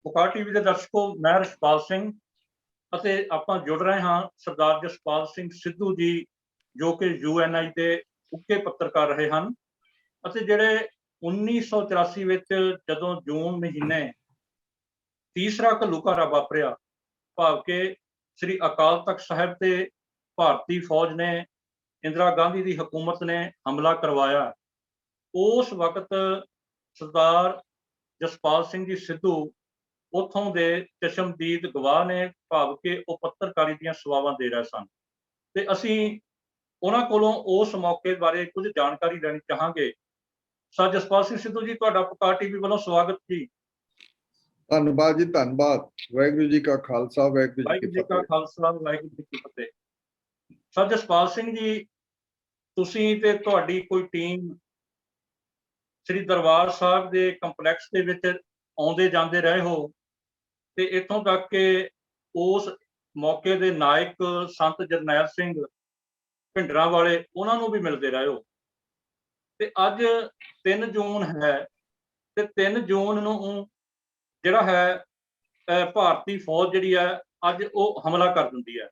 ਪੁਕਾਰ ਟੀਵੀ ਦੇ ਦਰਸ਼ਕੋ, ਮੈਂ ਰਛਪਾਲ ਸਿੰਘ ਅਤੇ ਆਪਾਂ ਜੁੜ ਰਹੇ ਹਾਂ ਸਰਦਾਰ ਜਸਪਾਲ ਸਿੰਘ ਸਿੱਧੂ ਜੀ, ਜੋ ਕਿ UNI ਦੇ ਉੱਘੇ ਪੱਤਰਕਾਰ ਰਹੇ ਹਨ ਅਤੇ ਜਿਹੜੇ 1984 ਵਿੱਚ ਜਦੋਂ ਜੂਨ ਮਹੀਨੇ ਤੀਸਰਾ ਘੱਲੂਘਾਰਾ ਵਾਪਰਿਆ, ਭਾਵ ਕਿ ਸ੍ਰੀ ਅਕਾਲ ਤਖਤ ਸਾਹਿਬ ਤੇ ਭਾਰਤੀ ਫੌਜ ਨੇ, ਇੰਦਰਾ ਗਾਂਧੀ ਦੀ ਹਕੂਮਤ ਨੇ ਹਮਲਾ ਕਰਵਾਇਆ। ਉਸ ਵਕਤ ਸਰਦਾਰ ਜਸਪਾਲ ਸਿੰਘ ਜੀ ਸਿੱਧੂ ਉੱਥੋਂ ਦੇ ਚਸ਼ਮਦੀਦ ਗਵਾਹ ਨੇ, ਭਾਵ ਕਿ ਉਹ ਪੱਤਰਕਾਰੀ ਦੀਆਂ ਸੇਵਾਵਾਂ ਦੇ ਰਹੇ ਸਨ ਤੇ ਅਸੀਂ ਉਹਨਾਂ ਕੋਲੋਂ ਉਸ ਮੌਕੇ ਬਾਰੇ ਕੁਝ ਜਾਣਕਾਰੀ ਲੈਣੀ ਚਾਹਾਂਗੇ। ਸਰ ਜਸਪਾਲ ਸਿੰਘ ਸਿੱਧੂ ਜੀ, ਤੁਹਾਡਾ ਪੁਕਾਰ ਟੀਵੀ ਵੱਲੋਂ ਸਵਾਗਤ ਜੀ। ਧੰਨਵਾਦ ਜੀ, ਧੰਨਵਾਦ। ਵਾਹਿਗੁਰੂ ਜੀ ਕਾ ਖਾਲਸਾ, ਵਾਹਿਗੁਰੂ ਜੀ ਕਾ ਖਾਲਸਾ, ਵਾਹਿਗੁਰੂ ਜੀ ਕੀ ਫਤਿਹ। ਸਰ ਜਸਪਾਲ ਸਿੰਘ ਜੀ, ਤੁਸੀਂ ਤੇ ਤੁਹਾਡੀ ਕੋਈ ਟੀਮ ਸ੍ਰੀ ਦਰਬਾਰ ਸਾਹਿਬ ਦੇ ਕੰਪਲੈਕਸ ਦੇ ਵਿੱਚ ਆਉਂਦੇ ਜਾਂਦੇ ਰਹੇ ਹੋ ਤੇ ਇੱਥੋਂ ਤੱਕ ਕਿ ਉਸ ਮੌਕੇ ਦੇ ਨਾਇਕ ਸੰਤ ਜਰਨੈਲ ਸਿੰਘ ਭਿੰਡਰਾਂ ਵਾਲੇ, ਉਹਨਾਂ ਨੂੰ ਵੀ ਮਿਲਦੇ ਰਹੇ ਹੋ ਤੇ ਅੱਜ 3 ਜੂਨ ਹੈ ਤੇ 3 ਜੂਨ ਨੂੰ ਜਿਹੜਾ ਹੈ ਭਾਰਤੀ ਫੌਜ ਜਿਹੜੀ ਹੈ ਅੱਜ ਉਹ ਹਮਲਾ ਕਰ ਦਿੰਦੀ ਹੈ।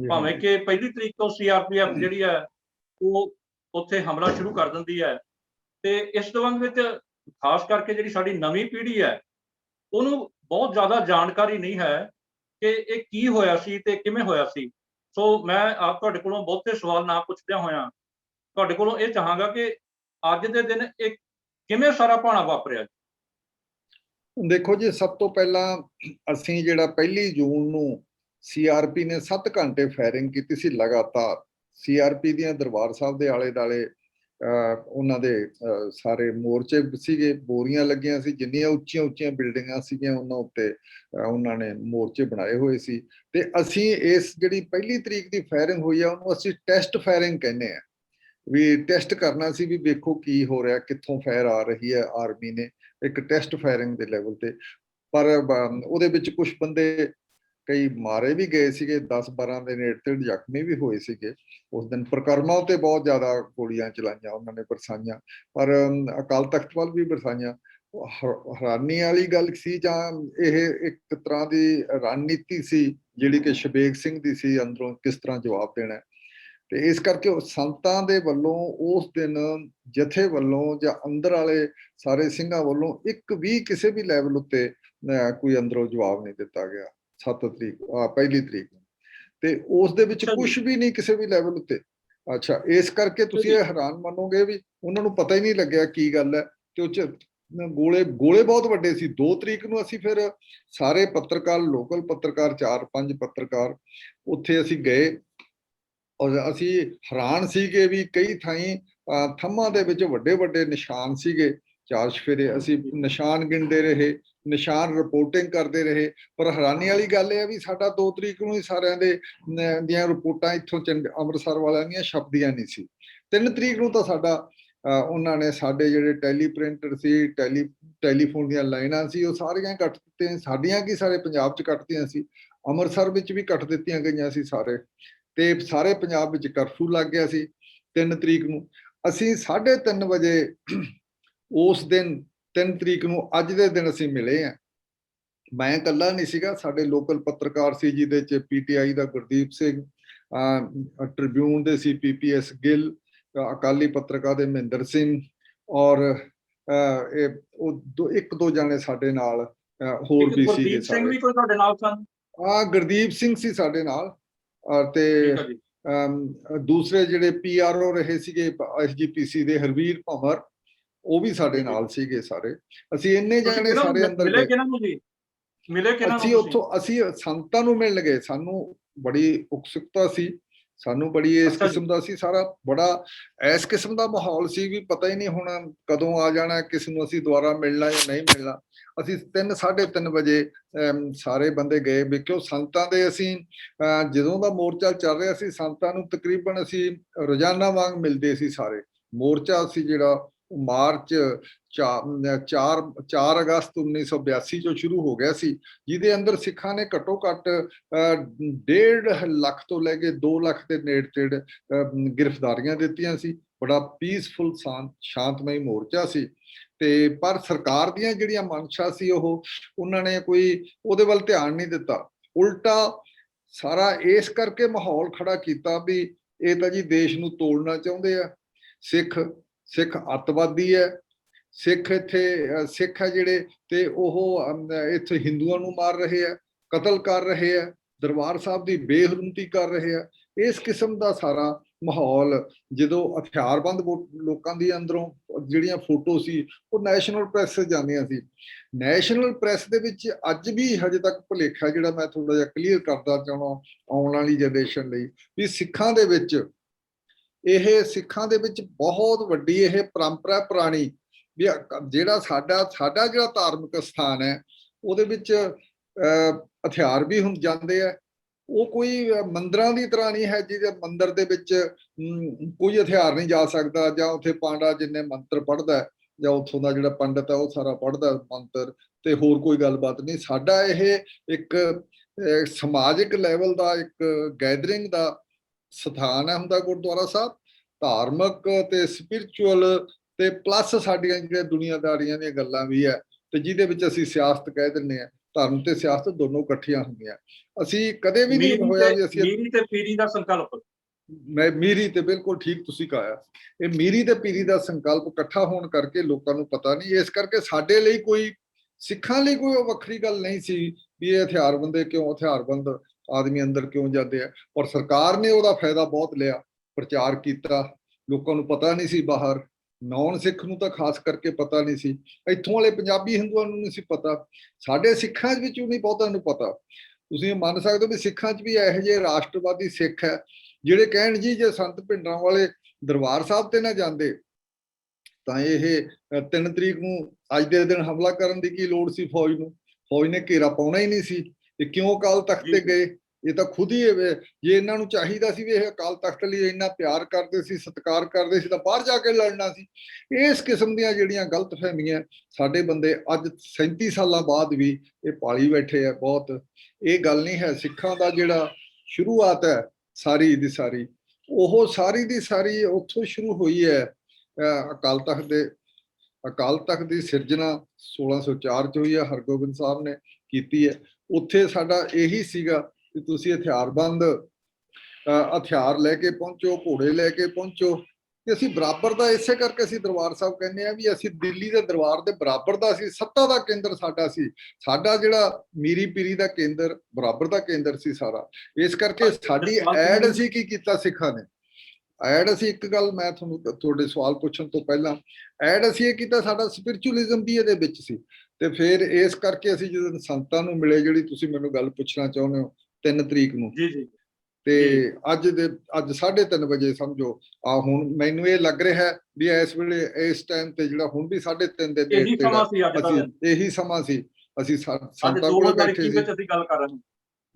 ਭਾਵੇਂ ਕਿ ਪਹਿਲੀ ਤਰੀਕ ਤੋਂ CRPF ਜਿਹੜੀ ਹੈ ਉਹ ਉੱਥੇ ਹਮਲਾ ਸ਼ੁਰੂ ਕਰ ਦਿੰਦੀ ਹੈ ਤੇ ਇਸ ਸੰਬੰਧ ਵਿੱਚ ਖਾਸ ਕਰਕੇ ਜਿਹੜੀ ਸਾਡੀ ਨਵੀਂ ਪੀੜ੍ਹੀ ਹੈ ਉਹਨੂੰ ਬਹੁਤ ਜ਼ਿਆਦਾ ਜਾਣਕਾਰੀ ਨਹੀਂ ਹੈ ਕਿ ਇਹ ਕੀ ਹੋਇਆ ਸੀ ਤੇ ਕਿਵੇਂ ਹੋਇਆ ਸੀ। ਸੋ ਮੈਂ ਆਪ ਤੁਹਾਡੇ ਕੋਲੋਂ ਬਹੁਤੇ ਸਵਾਲ ਨਾ ਪੁੱਛਦਿਆਂ ਹੋਇਆਂ ਤੁਹਾਡੇ ਕੋਲੋਂ ਇਹ ਚਾਹਾਂਗਾ ਕਿ ਅੱਜ ਦੇ ਦਿਨ ਇਹ ਕਿਵੇਂ ਸਾਰਾ ਭਾਣਾ ਵਾਪਰਿਆ। ਦੇਖੋ ਜੀ, ਸਭ ਤੋਂ ਪਹਿਲਾਂ ਅਸੀਂ ਜਿਹੜਾ 1 ਜੂਨ ਨੂੰ CRP ਨੇ 7 ਘੰਟੇ ਫਾਇਰਿੰਗ ਕੀਤੀ ਸੀ ਲਗਾਤਾਰ। CRP ਦੀਆਂ ਦਰਬਾਰ ਸਾਹਿਬ ਦੇ ਆਲੇ ਦੁਆਲੇ ਉਹਨਾਂ ਦੇ ਸਾਰੇ ਮੋਰਚੇ ਸੀਗੇ, ਬੋਰੀਆਂ ਲੱਗੀਆਂ ਸੀ, ਜਿੰਨੀਆਂ ਉੱਚੀਆਂ ਉੱਚੀਆਂ ਬਿਲਡਿੰਗਾਂ ਸੀਗੀਆਂ ਉਹਨਾਂ ਉੱਤੇ ਉਹਨਾਂ ਨੇ ਮੋਰਚੇ ਬਣਾਏ ਹੋਏ ਸੀ। ਤੇ ਅਸੀਂ ਇਸ ਜਿਹੜੀ 1 ਤਰੀਕ ਦੀ ਫਾਇਰਿੰਗ ਹੋਈ ਆ ਉਹਨੂੰ ਅਸੀਂ ਟੈਸਟ ਫਾਇਰਿੰਗ ਕਹਿੰਦੇ ਆ, ਵੀ ਟੈਸਟ ਕਰਨਾ ਸੀ ਵੀ ਵੇਖੋ ਕੀ ਹੋ ਰਿਹਾ, ਕਿੱਥੋਂ ਫਾਇਰ ਆ ਰਹੀ ਹੈ ਆਰਮੀ ਨੇ, ਇੱਕ ਟੈਸਟ ਫਾਇਰਿੰਗ ਦੇ ਲੈਵਲ ਤੇ। ਪਰ ਉਹਦੇ ਵਿੱਚ ਕੁਝ ਬੰਦੇ ਕਈ ਮਾਰੇ ਵੀ ਗਏ ਸੀਗੇ, 10-12 ਦੇ ਨੇੜੇ ਜ਼ਖਮੀ ਵੀ ਹੋਏ ਸੀਗੇ। ਉਸ ਦਿਨ ਪ੍ਰਕਰਮਾਂ ਉੱਤੇ ਬਹੁਤ ਜ਼ਿਆਦਾ ਗੋਲੀਆਂ ਚਲਾਈਆਂ ਉਹਨਾਂ ਨੇ, ਬਰਸਾਈਆਂ, ਪਰ ਅਕਾਲ ਤਖਤ ਵੱਲ ਵੀ ਬਰਸਾਈਆਂ। ਹੈਰਾਨੀ ਵਾਲੀ ਗੱਲ ਸੀ, ਜਾਂ ਇਹ ਇੱਕ ਤਰ੍ਹਾਂ ਦੀ ਰਣਨੀਤੀ ਸੀ ਜਿਹੜੀ ਕਿ ਸ਼ਬੇਗ ਸਿੰਘ ਦੀ ਸੀ, ਅੰਦਰੋਂ ਕਿਸ ਤਰ੍ਹਾਂ ਜਵਾਬ ਦੇਣਾ। ਤੇ ਇਸ ਕਰਕੇ ਸੰਤਾਂ ਦੇ ਵੱਲੋਂ ਉਸ ਦਿਨ ਜਥੇ ਵੱਲੋਂ ਜਾਂ ਅੰਦਰ ਵਾਲੇ ਸਾਰੇ ਸਿੰਘਾਂ ਵੱਲੋਂ ਇੱਕ ਵੀ ਕਿਸੇ ਵੀ ਲੈਵਲ ਉੱਤੇ ਕੋਈ ਅੰਦਰੋਂ ਜਵਾਬ ਨਹੀਂ ਦਿੱਤਾ ਗਿਆ 1 ਤਰੀਕ ਨੂੰ। ਤੇ ਉਸ ਦੇ ਵਿੱਚ ਕੁਝ ਵੀ ਨਹੀਂ ਕਿਸੇ ਵੀ ਲੈਵਲ ਉੱਤੇ। ਅੱਛਾ, ਇਸ ਕਰਕੇ ਤੁਸੀਂ ਇਹ ਹੈਰਾਨ ਮੰਨੋਗੇ ਵੀ ਉਹਨਾਂ ਨੂੰ ਪਤਾ ਹੀ ਨਹੀਂ ਲੱਗਿਆ ਕੀ ਗੱਲ ਹੈ। ਤੇ ਉਹ 'ਚ ਗੋਲੇ ਬਹੁਤ ਵੱਡੇ ਸੀ। 2 ਤਰੀਕ ਨੂੰ ਅਸੀਂ ਫਿਰ ਸਾਰੇ ਪੱਤਰਕਾਰ, ਲੋਕਲ ਪੱਤਰਕਾਰ 4-5 ਪੱਤਰਕਾਰ ਉੱਥੇ ਅਸੀਂ ਗਏ ਔਰ ਅਸੀਂ ਹੈਰਾਨ ਸੀਗੇ ਵੀ ਕਈ ਥਾਈਂ ਥੰਮਾਂ ਦੇ ਵਿੱਚ ਵੱਡੇ ਵੱਡੇ ਨਿਸ਼ਾਨ ਸੀਗੇ। 4 ਚੁਫੇਰੇ ਅਸੀਂ ਨਿਸ਼ਾਨ ਗਿਣਦੇ ਰਹੇ, ਨਿਸ਼ਾਨ ਰਿਪੋਰਟਿੰਗ ਕਰਦੇ ਰਹੇ। ਪਰ ਹੈਰਾਨੀ ਵਾਲੀ ਗੱਲ ਇਹ ਹੈ ਵੀ ਸਾਡਾ 2 ਤਰੀਕ ਨੂੰ ਹੀ ਸਾਰਿਆਂ ਦੀਆਂ ਰਿਪੋਰਟਾਂ ਇੱਥੋਂ ਅੰਮ੍ਰਿਤਸਰ ਵਾਲਿਆਂ ਦੀਆਂ ਛਪਦੀਆਂ ਨਹੀਂ ਸੀ। 3 ਤਰੀਕ ਨੂੰ ਤਾਂ ਸਾਡਾ ਉਹਨਾਂ ਨੇ ਸਾਡੇ ਜਿਹੜੇ ਟੈਲੀਪ੍ਰਿੰਟਰ ਸੀ, ਟੈਲੀਫੋਨ ਦੀਆਂ ਲਾਈਨਾਂ ਸੀ, ਉਹ ਸਾਰੀਆਂ ਕੱਟ ਦਿੱਤੀਆਂ। ਸਾਡੀਆਂ ਕੀ, ਸਾਰੇ ਪੰਜਾਬ 'ਚ ਕੱਟਤੀਆਂ ਸੀ, ਅੰਮ੍ਰਿਤਸਰ ਵਿੱਚ ਵੀ ਕੱਟ ਦਿੱਤੀਆਂ ਗਈਆਂ ਸੀ ਸਾਰੇ। ਤੇ ਸਾਰੇ ਪੰਜਾਬ ਵਿੱਚ ਕਰਫਿਊ ਲੱਗ ਗਿਆ ਸੀ। 3 ਤਰੀਕ ਨੂੰ ਅਸੀਂ 3:30 ਵਜੇ ਉਸ ਦਿਨ 3 ਤਰੀਕ ਨੂੰ ਅੱਜ ਦੇ ਦਿਨ ਅਸੀਂ ਮਿਲੇ ਆ। ਮੈਂ ਇਕੱਲਾ ਨਹੀਂ ਸੀਗਾ, ਸਾਡੇ ਲੋਕਲ ਪੱਤਰਕਾਰ ਸੀ ਜਿਹਦੇ 'ਚ PTI ਦਾ ਗੁਰਦੀਪ ਸਿੰਘ, ਟ੍ਰਿਬਿਊਨ ਦੇ ਸੀ PPS ਗਿੱਲ, ਅਕਾਲੀ ਪੱਤਰਕਾਰ ਦੇ ਮਹਿੰਦਰ ਸਿੰਘ ਔਰ ਇੱਕ ਦੋ ਜਾਣੇ ਸਾਡੇ ਨਾਲ ਹੋਰ ਵੀ ਸੀਗੇ ਸਾਰੇ। ਗੁਰਦੀਪ ਸਿੰਘ ਸੀ ਸਾਡੇ ਨਾਲ ਤੇ ਦੂਸਰੇ ਜਿਹੜੇ PRO ਰਹੇ ਸੀਗੇ SGPC ਦੇ ਹਰਵੀਰ ਭੰਵਰ, ਉਹ ਵੀ ਸਾਡੇ ਨਾਲ ਸੀਗੇ ਸਾਰੇ। ਅਸੀਂ ਇੰਨੇ ਜਾਣੇ ਸਾਰੇ ਅੰਦਰ ਗਏ। ਅਸੀਂ ਉੱਥੋਂ ਅਸੀਂ ਸੰਤਾਂ ਨੂੰ ਮਿਲਣ ਗਏ। ਸਾਨੂੰ ਬੜੀ ਉਤਸੁਕਤਾ ਸੀ, ਸਾਨੂੰ ਬੜੀ ਇਸ ਕਿਸਮ ਦਾ ਸੀ, ਸਾਰਾ ਬੜਾ ਇਸ ਕਿਸਮ ਦਾ ਮਾਹੌਲ ਸੀ ਵੀ ਪਤਾ ਹੀ ਨਹੀਂ ਹੁਣ ਕਦੋਂ ਆ ਜਾਣਾ, ਕਿਸ ਨੂੰ ਅਸੀਂ ਦੁਬਾਰਾ ਮਿਲਣਾ ਜਾਂ ਨਹੀਂ ਮਿਲਣਾ। ਅਸੀਂ 3-3:30 ਵਜੇ ਸਾਰੇ ਬੰਦੇ ਗਏ ਵੀ ਕਿਉਂ ਸੰਤਾਂ ਦੇ ਅਸੀਂ ਜਦੋਂ ਦਾ ਮੋਰਚਾ ਚੱਲ ਰਿਹਾ ਸੀ, ਸੰਤਾਂ ਨੂੰ ਤਕਰੀਬਨ ਅਸੀਂ ਰੋਜ਼ਾਨਾ ਵਾਂਗ ਮਿਲਦੇ ਸੀ ਸਾਰੇ। ਮੋਰਚਾ ਸੀ ਜਿਹੜਾ ਮਾਰਚ 4 ਅਗਸਤ 1982 ਚੋਂ ਸ਼ੁਰੂ ਹੋ ਗਿਆ ਸੀ, ਜਿਹਦੇ ਅੰਦਰ ਸਿੱਖਾਂ ਨੇ ਘੱਟੋ ਘੱਟ 1.5 ਲੱਖ ਤੋਂ ਲੈ ਕੇ 2 ਲੱਖ ਦੇ ਨੇੜੇ ਗ੍ਰਿਫਤਾਰੀਆਂ ਦਿੱਤੀਆਂ ਸੀ। ਬੜਾ ਪੀਸਫੁਲ ਸ਼ਾਂਤਮਈ ਮੋਰਚਾ ਸੀ। ਤੇ ਪਰ ਸਰਕਾਰ ਦੀਆਂ ਜਿਹੜੀਆਂ ਮਨਸ਼ਾ ਸੀ ਉਹਨਾਂ ਨੇ ਕੋਈ ਉਹਦੇ ਵੱਲ ਧਿਆਨ ਨਹੀਂ ਦਿੱਤਾ। ਉਲਟਾ ਸਾਰਾ ਇਸ ਕਰਕੇ ਮਾਹੌਲ ਖੜਾ ਕੀਤਾ ਵੀ ਇਹ ਤਾਂ ਜੀ ਦੇਸ਼ ਨੂੰ ਤੋੜਨਾ ਚਾਹੁੰਦੇ ਆ, ਸਿੱਖ ਅੱਤਵਾਦੀ ਹੈ, ਸਿੱਖ ਹੈ ਜਿਹੜੇ ਤੇ ਉਹ ਇੱਥੇ ਹਿੰਦੂਆਂ ਨੂੰ ਮਾਰ ਰਹੇ ਆ, ਕਤਲ ਕਰ ਰਹੇ ਆ, ਦਰਬਾਰ ਸਾਹਿਬ ਦੀ ਬੇਹਰਮਤੀ ਕਰ ਰਹੇ ਆ। ਇਸ ਕਿਸਮ ਦਾ ਸਾਰਾ ਮਾਹੌਲ ਜਦੋਂ ਹਥਿਆਰਬੰਦ ਲੋਕਾਂ ਦੀ ਅੰਦਰੋਂ ਜਿਹੜੀਆਂ ਫੋਟੋ ਸੀ ਉਹ ਨੈਸ਼ਨਲ ਪ੍ਰੈਸ 'ਚ ਜਾਂਦੀਆਂ ਸੀ। ਨੈਸ਼ਨਲ ਪ੍ਰੈਸ ਦੇ ਵਿੱਚ ਅੱਜ ਵੀ ਹਜੇ ਤੱਕ ਭੁਲੇਖਾ ਜਿਹੜਾ ਮੈਂ ਥੋੜਾ ਜਿਹਾ ਕਲੀਅਰ ਕਰਦਾ ਚਾਹੁੰਦਾ ਆਉਣ ਵਾਲੀ ਜਨਰੇਸ਼ਨ ਲਈ ਵੀ ਸਿੱਖਾਂ ਦੇ ਵਿੱਚ ਬਹੁਤ ਵੱਡੀ ਇਹ ਪਰੰਪਰਾ ਪੁਰਾਣੀ ਵੀ ਜਿਹੜਾ ਸਾਡਾ ਜਿਹੜਾ ਧਾਰਮਿਕ ਸਥਾਨ ਹੈ ਉਹਦੇ ਵਿੱਚ ਹਥਿਆਰ ਵੀ ਹੁਣ ਜਾਂਦੇ ਆ। ਉਹ ਕੋਈ ਮੰਦਰਾਂ ਦੀ ਤਰ੍ਹਾਂ ਨਹੀਂ ਹੈ ਜਿਹਦੇ ਮੰਦਿਰ ਦੇ ਵਿੱਚ ਕੋਈ ਹਥਿਆਰ ਨਹੀਂ ਜਾ ਸਕਦਾ, ਜਾਂ ਉੱਥੇ ਪਾਂਡਾ ਜਿੰਨੇ ਮੰਤਰ ਪੜ੍ਹਦਾ ਜਾਂ ਉੱਥੋਂ ਦਾ ਜਿਹੜਾ ਪੰਡਤ ਹੈ ਉਹ ਸਾਰਾ ਪੜ੍ਹਦਾ ਮੰਤਰ, ਤੇ ਹੋਰ ਕੋਈ ਗੱਲਬਾਤ ਨਹੀਂ। ਸਾਡਾ ਇਹ ਇੱਕ ਸਮਾਜਿਕ ਲੈਵਲ ਦਾ ਇੱਕ ਗੈਦਰਿੰਗ ਦਾ ਸਥਾਨ ਹੈ ਹੁੰਦਾ ਗੁਰਦੁਆਰਾ ਸਾਹਿਬ, ਧਾਰਮਿਕ ਤੇ ਸਪਿਰਿਚੁਅਲ ਤੇ ਪਲੱਸ ਸਾਡੀਆਂ ਜਿਹੜੀਆਂ ਦੁਨੀਆਦਾਰੀਆਂ ਦੀਆਂ ਗੱਲਾਂ ਵੀ ਹੈ, ਤੇ ਜਿਹਦੇ ਵਿੱਚ ਅਸੀਂ ਸਿਆਸਤ ਕਹਿ ਦਿੰਦੇ ਹਾਂ। ਧਰਮ ਤੇ ਸਿਆਸਤ ਦੋਨੋਂ ਇਕੱਠੀਆਂ ਹੁੰਦੀਆਂ। ਅਸੀਂ ਕਦੇ ਵੀ ਨਹੀਂ ਹੋਇਆ ਵੀ ਅਸੀਂ ਮੀਰੀ ਤੇ ਪੀਰੀ ਦਾ ਸੰਕਲਪ, ਮੀਰੀ ਤੇ ਬਿਲਕੁਲ ਠੀਕ ਤੁਸੀਂ ਕਹਾਇਆ, ਇਹ ਮੀਰੀ ਤੇ ਪੀਰੀ ਦਾ ਸੰਕਲਪ ਇਕੱਠਾ ਹੋਣ ਕਰਕੇ ਲੋਕਾਂ ਨੂੰ ਪਤਾ ਨਹੀਂ। ਇਸ ਕਰਕੇ ਸਾਡੇ ਲਈ ਕੋਈ ਸਿੱਖਾਂ ਲਈ ਕੋਈ ਵੱਖਰੀ ਗੱਲ ਨਹੀਂ ਸੀ ਵੀ ਇਹ ਹਥਿਆਰਬੰਦ ਆਦਮੀ ਅੰਦਰ ਕਿਉਂ ਜਾਂਦੇ ਆ। ਪਰ ਸਰਕਾਰ ਨੇ ਉਹਦਾ ਫਾਇਦਾ ਬਹੁਤ ਲਿਆ, ਪ੍ਰਚਾਰ ਕੀਤਾ, ਲੋਕਾਂ ਨੂੰ ਪਤਾ ਨਹੀਂ ਸੀ। ਬਾਹਰ ਨੌਨ ਸਿੱਖ ਨੂੰ ਤਾਂ ਖਾਸ ਕਰਕੇ ਪਤਾ ਨਹੀਂ ਸੀ, ਇੱਥੋਂ ਵਾਲੇ ਪੰਜਾਬੀ ਹਿੰਦੂਆਂ ਨੂੰ ਨਹੀਂ ਸੀ ਪਤਾ, ਸਾਡੇ ਸਿੱਖਾਂ ਵਿੱਚ ਵੀ ਨਹੀਂ ਬਹੁਤਾਂ ਨੂੰ ਪਤਾ। ਤੁਸੀਂ ਮੰਨ ਸਕਦੇ ਹੋ ਵੀ ਸਿੱਖਾਂ 'ਚ ਵੀ ਇਹੋ ਜਿਹੇ ਰਾਸ਼ਟਰਵਾਦੀ ਸਿੱਖ ਹੈ ਜਿਹੜੇ ਕਹਿਣ ਜੀ ਜੇ ਸੰਤ ਭਿੰਡਰਾਂ ਵਾਲੇ ਦਰਬਾਰ ਸਾਹਿਬ ਤੇ ਨਾ ਜਾਂਦੇ ਤਾਂ ਇਹ 3 ਤਰੀਕ ਨੂੰ ਅੱਜ ਦੇ ਦਿਨ ਹਮਲਾ ਕਰਨ ਦੀ ਕੀ ਲੋੜ ਸੀ ਫੌਜ ਨੂੰ? ਫੌਜ ਨੇ ਘੇਰਾ ਪਾਉਣਾ ਹੀ ਨਹੀਂ ਸੀ। ਤੇ ਕਿਉਂ ਅਕਾਲ ਤਖਤ ਤੇ ਗਏ? ਇਹ ਤਾਂ ਖੁਦ ਹੀ ਜੇ ਇਹਨਾਂ ਨੂੰ ਚਾਹੀਦਾ ਸੀ ਵੀ ਇਹ ਅਕਾਲ ਤਖਤ ਲਈ ਇੰਨਾ ਪਿਆਰ ਕਰਦੇ ਸੀ, ਸਤਿਕਾਰ ਕਰਦੇ ਸੀ, ਤਾਂ ਬਾਹਰ ਜਾ ਕੇ ਲੜਨਾ ਸੀ। ਇਸ ਕਿਸਮ ਦੀਆਂ ਜਿਹੜੀਆਂ ਗਲਤਫਹਿਮੀਆਂ ਸਾਡੇ ਬੰਦੇ ਅੱਜ 37 ਸਾਲਾਂ ਬਾਅਦ ਵੀ ਇਹ ਪਾਲੀ ਬੈਠੇ ਆ। ਬਹੁਤ ਇਹ ਗੱਲ ਨਹੀਂ ਹੈ। ਸਿੱਖਾਂ ਦਾ ਜਿਹੜਾ ਸ਼ੁਰੂਆਤ ਹੈ ਸਾਰੀ ਦੀ ਸਾਰੀ, ਉਹ ਸਾਰੀ ਦੀ ਸਾਰੀ ਉੱਥੋਂ ਸ਼ੁਰੂ ਹੋਈ ਹੈ। ਅਕਾਲ ਤਖਤ ਦੀ ਸਿਰਜਣਾ 1604 ਚ ਹੋਈ ਹੈ, ਹਰਗੋਬਿੰਦ ਸਾਹਿਬ ਨੇ ਕੀਤੀ ਹੈ। ਉੱਥੇ ਸਾਡਾ ਇਹੀ ਸੀਗਾ ਕਿ ਤੁਸੀਂ ਹਥਿਆਰ ਲੈ ਕੇ ਪਹੁੰਚੋ, ਘੋੜੇ ਲੈ ਕੇ ਪਹੁੰਚੋ। ਤੇ ਅਸੀਂ ਬਰਾਬਰ ਦਾ, ਇਸੇ ਕਰਕੇ ਅਸੀਂ ਦਰਬਾਰ ਸਾਹਿਬ ਕਹਿੰਦੇ ਆ ਵੀ ਅਸੀਂ ਦਿੱਲੀ ਦੇ ਦਰਬਾਰ ਦੇ ਬਰਾਬਰ ਦਾ ਸੀ, ਸੱਤਾ ਦਾ ਕੇਂਦਰ ਸਾਡਾ ਸੀ। ਸਾਡਾ ਜਿਹੜਾ ਮੀਰੀ ਪੀਰੀ ਦਾ ਕੇਂਦਰ ਬਰਾਬਰ ਦਾ ਕੇਂਦਰ ਸੀ ਸਾਰਾ। ਇਸ ਕਰਕੇ ਸਾਡੀ ਐਡ ਅਸੀਂ ਕੀ ਕੀਤਾ ਸਿੱਖਾਂ ਨੇ, ਐਡ ਅਸੀਂ ਇੱਕ ਗੱਲ ਮੈਂ ਤੁਹਾਡੇ ਸਵਾਲ ਪੁੱਛਣ ਤੋਂ ਪਹਿਲਾਂ ਐਡ ਅਸੀਂ ਇਹ ਕੀਤਾ, ਸਾਡਾ ਸਪਿਰਿਚੁਅਲਿਜ਼ਮ ਵੀ ਇਹਦੇ ਵਿੱਚ ਸੀ। ਤੇ ਫਿਰ ਇਸ ਕਰਕੇ ਅਸੀਂ ਜਦੋਂ ਸੰਤਾਂ ਨੂੰ ਮਿਲੇ, ਜਿਹੜੀ ਤੁਸੀਂ ਮੈਨੂੰ ਗੱਲ ਪੁੱਛਣਾ ਚਾਹੁੰਦੇ ਹੋ 3 ਤਰੀਕ ਨੂੰ, ਤੇ ਅੱਜ 3:30 ਵਜੇ ਸਮਝੋ ਹੁਣ ਮੈਨੂੰ ਇਹ ਲੱਗ ਰਿਹਾ ਵੀ ਇਸ ਵੇਲੇ ਇਸ ਟਾਈਮ ਤੇ ਜਿਹੜਾ ਹੁਣ ਵੀ 3:30 ਦੇ ਇਹੀ ਸਮਾਂ ਸੀ। ਅਸੀਂ ਸੰਤਾਂ ਕੋਲ ਬੈਠੇ ਸੀ। ਅਸੀਂ ਗੱਲ ਕਰ ਰਹੇ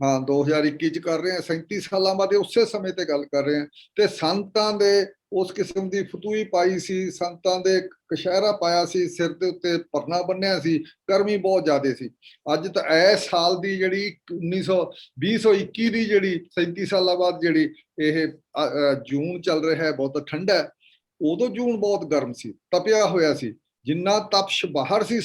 ਹਾਂ 2021 ਚ ਕਰ ਰਹੇ ਹਾਂ, 37 ਸਾਲਾਂ ਬਾਅਦ ਉਸੇ ਸਮੇਂ ਤੇ ਗੱਲ ਕਰ ਰਹੇ ਹਾਂ। ਤੇ ਸੰਤਾਂ ਦੇ ਉਸ ਕਿਸਮ ਦੀ ਫਤੂਈ ਪਾਈ ਸੀ, ਸੰਤਾਂ ਦੇ ਕਸ਼ਹਿਰਾ ਪਾਇਆ ਸੀ, ਸਿਰ ਦੇ ਉੱਤੇ ਪਰਨਾ ਬੰਨਿਆ ਸੀ, ਗਰਮੀ ਬਹੁਤ ਜ਼ਿਆਦਾ ਸੀ। ਅੱਜ ਤਾਂ ਇਸ ਸਾਲ ਦੀ ਜਿਹੜੀ 2021 ਦੀ ਜਿਹੜੀ 37 ਸਾਲਾਂ ਬਾਅਦ ਜਿਹੜੀ ਇਹ ਜੂਨ ਚੱਲ ਰਿਹਾ ਹੈ, ਬਹੁਤ ਠੰਡਾ ਹੈ। ਉਦੋਂ ਜੂਨ ਬਹੁਤ ਗਰਮ ਸੀ, ਤਪਿਆ ਹੋਇਆ ਸੀ। ਜਿੰਨਾ ਤਪਸ਼ ਬਾਹਰ ਸੀ